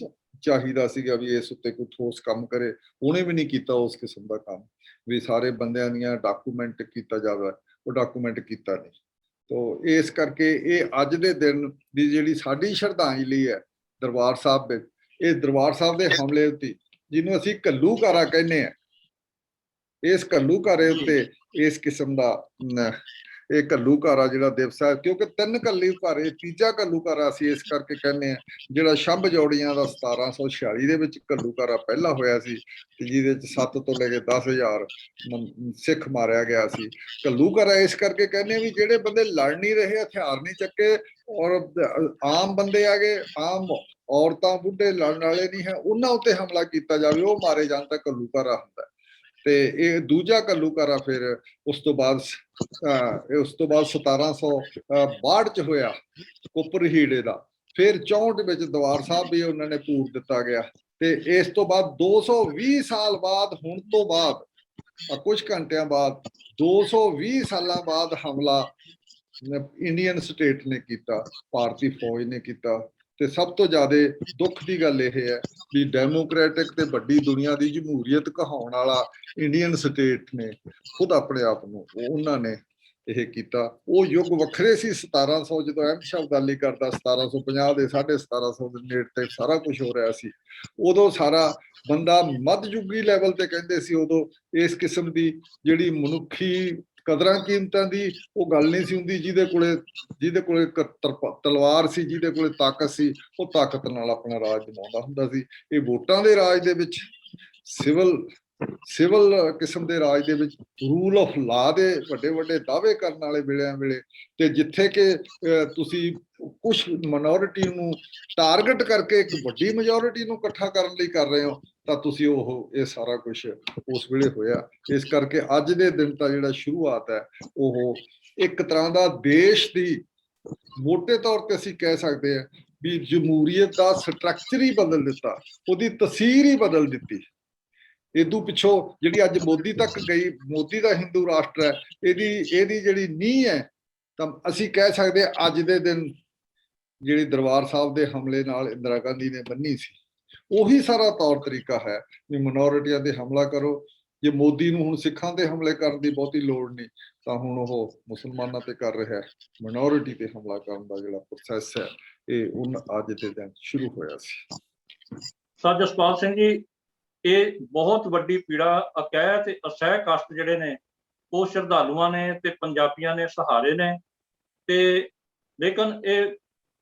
ਚਾਹੀਦਾ ਸੀਗਾ ਵੀ ਇਸ ਉੱਤੇ ਕੋਈ ਠੋਸ ਕੰਮ ਕਰੇ, ਉਹਨੇ ਵੀ ਨਹੀਂ ਕੀਤਾ ਉਸ ਕਿਸਮ ਦਾ ਕੰਮ ਵੀ ਸਾਰੇ ਬੰਦਿਆਂ ਦੀਆਂ ਡਾਕੂਮੈਂਟ ਕੀਤਾ ਜਾਵੇ, ਉਹ ਡਾਕੂਮੈਂਟ ਕੀਤਾ ਨਹੀਂ। ਤੋ ਇਸ ਕਰਕੇ ਇਹ ਅੱਜ ਦੇ ਦਿਨ ਦੀ ਜਿਹੜੀ ਸਾਡੀ ਸ਼ਰਧਾਂਜਲੀ ਹੈ ਦਰਬਾਰ ਸਾਹਿਬ ਵਿੱਚ, ਇਹ ਦਰਬਾਰ ਸਾਹਿਬ ਦੇ ਹਮਲੇ ਉੱਤੇ ਜਿਹਨੂੰ ਅਸੀਂ ਘੱਲੂਘਾਰਾ ਕਹਿੰਦੇ ਆ, ਇਸ ਘੱਲੂਘਾਰੇ ਉੱਤੇ ਇਸ ਕਿਸਮ ਦਾ ਇਹ ਘੱਲੂਘਾਰਾ ਜਿਹੜਾ ਦਿਵਸ ਹੈ, ਕਿਉਂਕਿ 3 ਘੱਲੂਘਾਰੇ, ਤੀਜਾ ਘੱਲੂਘਾਰਾ ਅਸੀਂ ਇਸ ਕਰਕੇ ਕਹਿੰਦੇ ਆ, ਜਿਹੜਾ ਸ਼ੰਭ ਜੋੜੀਆਂ ਦਾ 1746 ਦੇ ਵਿੱਚ ਘੱਲੂਘਾਰਾ ਪਹਿਲਾ ਹੋਇਆ ਸੀ, ਤੇ ਜਿਹਦੇ ਚ 7 ਤੋਂ ਲੈ ਕੇ 10,000 ਸਿੱਖ ਮਾਰਿਆ ਗਿਆ ਸੀ। ਘੱਲੂਘਾਰਾ ਇਸ ਕਰਕੇ ਕਹਿੰਦੇ ਵੀ ਜਿਹੜੇ ਬੰਦੇ ਲੜ ਨਹੀਂ ਰਹੇ, ਹਥਿਆਰ ਨਹੀਂ ਚੱਕੇ, ਔਰ ਆਮ ਬੰਦੇ ਆ ਗਏ, ਆਮ ਔਰਤਾਂ ਬੁੱਢੇ ਲੜਨ ਵਾਲੇ ਨਹੀਂ ਹੈ, ਉਹਨਾਂ ਉੱਤੇ ਹਮਲਾ ਕੀਤਾ ਜਾਵੇ, ਉਹ ਮਾਰੇ ਜਾਣ ਤਾਂ ਘੱਲੂਘਾਰਾ ਹੁੰਦਾ। ਤੇ ਇਹ ਦੂਜਾ ਘੱਲੂਘਾਰਾ ਫਿਰ ਉਸ ਤੋਂ ਬਾਅਦ 1762 ਚ ਹੋਇਆ ਕੁੱਪਰਹੀੜੇ ਦਾ। ਫਿਰ 64 ਵਿੱਚ ਦਰਬਾਰ ਸਾਹਿਬ ਵੀ ਉਹਨਾਂ ਨੇ ਪੂਰ ਦਿੱਤਾ ਗਿਆ। ਤੇ ਇਸ ਤੋਂ ਬਾਅਦ 220 ਸਾਲ ਬਾਅਦ, ਹੁਣ ਤੋਂ ਬਾਅਦ ਕੁਝ ਘੰਟਿਆਂ ਬਾਅਦ 220 ਸਾਲਾਂ ਬਾਅਦ ਹਮਲਾ ਇੰਡੀਅਨ ਸਟੇਟ ਨੇ ਕੀਤਾ, ਭਾਰਤੀ ਫੌਜ ਨੇ ਕੀਤਾ। ਤੇ ਸਭ ਤੋਂ ਜ਼ਿਆਦਾ ਦੁੱਖ ਦੀ ਗੱਲ ਇਹ ਹੈ ਵੀ ਡੈਮੋਕ੍ਰੈਟਿਕ ਤੇ ਵੱਡੀ ਦੁਨੀਆ ਦੀ ਜਮਹੂਰੀਅਤ ਕਹਾਉਣ ਵਾਲਾ ਇੰਡੀਅਨ ਸਟੇਟ ਨੇ ਖੁਦ ਆਪਣੇ ਆਪ ਨੂੰ, ਉਹਨਾਂ ਨੇ ਇਹ ਕੀਤਾ। ਉਹ ਯੁੱਗ ਵੱਖਰੇ ਸੀ 1700 ਜਦੋਂ ਅਹਿਮਦ ਸ਼ਾਹ ਅਬਦਾਲੀ ਕਰਦਾ, 1750 ਦੇ 1750 ਦੇ ਨੇੜੇ ਤੇ ਸਾਰਾ ਕੁਝ ਹੋ ਰਿਹਾ ਸੀ। ਉਦੋਂ ਸਾਰਾ ਬੰਦਾ ਮੱਧਯੁਗੀ ਲੈਵਲ ਤੇ ਕਹਿੰਦੇ ਸੀ, ਉਦੋਂ ਇਸ ਕਿਸਮ ਦੀ ਜਿਹੜੀ ਮਨੁੱਖੀ ਕਦਰਾਂ ਕੀਮਤਾਂ ਦੀ ਉਹ ਗੱਲ ਨਹੀਂ ਸੀ ਹੁੰਦੀ। ਜਿਹਦੇ ਕੋਲੇ ਤਲਵਾਰ ਸੀ, ਜਿਹਦੇ ਕੋਲੇ ਤਾਕਤ ਸੀ, ਉਹ ਤਾਕਤ ਨਾਲ ਆਪਣਾ ਰਾਜ ਜਮਾਉਂਦਾ ਹੁੰਦਾ ਸੀ। ਇਹ ਵੋਟਾਂ ਦੇ ਰਾਜ ਦੇ ਵਿੱਚ, ਸਿਵਲ ਕਿਸਮ ਦੇ ਰਾਜ ਦੇ ਵਿੱਚ, ਰੂਲ ਆਫ ਲਾ ਦੇ ਵੱਡੇ ਵੱਡੇ ਦਾਅਵੇ ਕਰਨ ਵਾਲੇ ਵੇਲੇ ਤੇ ਜਿੱਥੇ ਕਿ ਤੁਸੀਂ ਕੁਝ ਮਿਨੋਰਿਟੀ ਨੂੰ ਟਾਰਗੇਟ ਕਰਕੇ ਇੱਕ ਵੱਡੀ ਮੈਜੋਰਿਟੀ ਨੂੰ ਇਕੱਠਾ ਕਰਨ ਲਈ ਕਰ ਰਹੇ ਹੋ, ਤਾਂ ਤੁਸੀਂ ਇਹ ਸਾਰਾ ਕੁਝ ਉਸ ਵੇਲੇ ਹੋਇਆ। ਇਸ ਕਰਕੇ ਅੱਜ ਦੇ ਦਿਨ ਤਾਂ ਜਿਹੜਾ ਸ਼ੁਰੂਆਤ ਹੈ ਉਹ ਇੱਕ ਤਰ੍ਹਾਂ ਦਾ ਦੇਸ਼ ਦੀ ਮੋਟੇ ਤੌਰ ਤੇ ਅਸੀਂ ਕਹਿ ਸਕਦੇ ਹਾਂ ਵੀ ਜਮਹੂਰੀਅਤ ਦਾ ਸਟਰਕਚਰ ਹੀ ਬਦਲ ਦਿੱਤਾ, ਉਹਦੀ ਤਸਵੀਰ ਹੀ ਬਦਲ ਦਿੱਤੀ। ਇਦੋਂ ਪਿੱਛੋਂ ਜਿਹੜੀ ਅੱਜ ਮੋਦੀ ਤੱਕ ਗਈ, ਮੋਦੀ ਦਾ ਹਿੰਦੂ ਰਾਸ਼ਟਰ ਹੈ, ਇਹਦੀ ਜਿਹੜੀ ਨੀਂਹ ਹੈ, ਤਾਂ ਅਸੀਂ ਕਹਿ ਸਕਦੇ ਹਾਂ ਅੱਜ ਦੇ ਦਿਨ ਜਿਹੜੀ ਦਰਬਾਰ ਸਾਹਿਬ ਦੇ ਹਮਲੇ ਨਾਲ ਇੰਦਰਾ ਗਾਂਧੀ ਨੇ ਬੰਨੀ ਸੀ, ਉਹੀ ਸਾਰਾ ਤੌਰ ਤਰੀਕਾ ਹੈ ਵੀ ਮਿਨੋਰਿਟੀਆਂ ਤੇ ਹਮਲਾ ਕਰੋ। ਜੇ ਮੋਦੀ ਨੂੰ ਹੁਣ ਸਿੱਖਾਂ ਤੇ ਹਮਲੇ ਕਰਨ ਦੀ ਬਹੁਤੀ ਲੋੜ ਨਹੀਂ, ਤਾਂ ਹੁਣ ਉਹ ਮੁਸਲਮਾਨਾਂ ਤੇ ਕਰ ਰਿਹਾ, ਮਿਨੋਰਿਟੀ ਤੇ ਹਮਲਾ ਕਰਨ ਦਾ ਜਿਹੜਾ ਪ੍ਰੋਸੈਸ ਹੈ ਇਹ ਅੱਜ ਦੇ ਦਿਨ ਸ਼ੁਰੂ ਹੋਇਆ ਸੀ। ਸਰ ਜਸਪਾਲ ਸਿੰਘ ਜੀ, ਇਹ ਬਹੁਤ ਵੱਡੀ ਪੀੜਾ ਅਕਹਿ ਤੇ ਅਸਹਿ ਕਸ਼ਟ ਜਿਹੜੇ ਨੇ ਉਹ ਸ਼ਰਧਾਲੂਆਂ ਨੇ ਤੇ ਪੰਜਾਬੀਆਂ ਨੇ ਸਹਾਰੇ ਨੇ, ਤੇ ਲੇਕਿਨ ਇਹ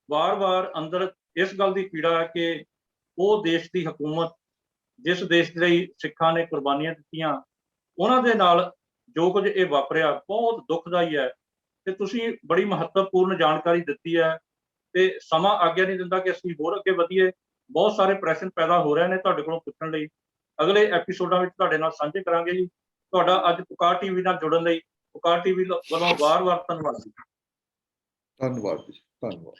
ਵਾਰ-ਵਾਰ ਅੰਦਰ ਇਸ ਗੱਲ ਦੀ ਪੀੜਾ ਹੈ ਕਿ ਉਹ ਦੇਸ਼ ਦੀ ਹਕੂਮਤ, ਜਿਸ ਦੇਸ਼ ਲਈ ਸਿੱਖਾਂ ਨੇ ਕੁਰਬਾਨੀਆਂ ਦਿੱਤੀਆਂ, ਉਹਨਾਂ ਦੇ ਨਾਲ ਜੋ ਕੁਝ ਇਹ ਵਾਪਰਿਆ ਬਹੁਤ ਦੁਖਦਾਈ ਹੈ। ਤੇ ਤੁਸੀਂ ਬੜੀ ਮਹੱਤਵਪੂਰਨ ਜਾਣਕਾਰੀ ਦਿੱਤੀ ਹੈ ਤੇ ਸਮਾਂ ਆਗਿਆ ਨਹੀਂ ਦਿੰਦਾ ਕਿ ਅਸੀਂ ਹੋਰ ਅੱਗੇ ਵਧੀਏ। ਬਹੁਤ ਸਾਰੇ ਪ੍ਰਸ਼ਨ ਪੈਦਾ ਹੋ ਰਹੇ ਨੇ ਤੁਹਾਡੇ ਕੋਲੋਂ ਪੁੱਛਣ ਲਈ, ਅਗਲੇ ਐਪੀਸੋਡਾਂ ਵਿੱਚ ਤੁਹਾਡੇ ਨਾਲ ਸਾਂਝੇ ਕਰਾਂਗੇ ਜੀ। ਤੁਹਾਡਾ ਅੱਜ ਪੁਕਾਰ ਟੀਵੀ ਨਾਲ ਜੁੜਨ ਲਈ ਪੁਕਾਰ ਟੀਵੀ ਵੱਲੋਂ ਵਾਰ-ਵਾਰ ਧੰਨਵਾਦ ਜੀ। ਧੰਨਵਾਦ ਜੀ, ਧੰਨਵਾਦ।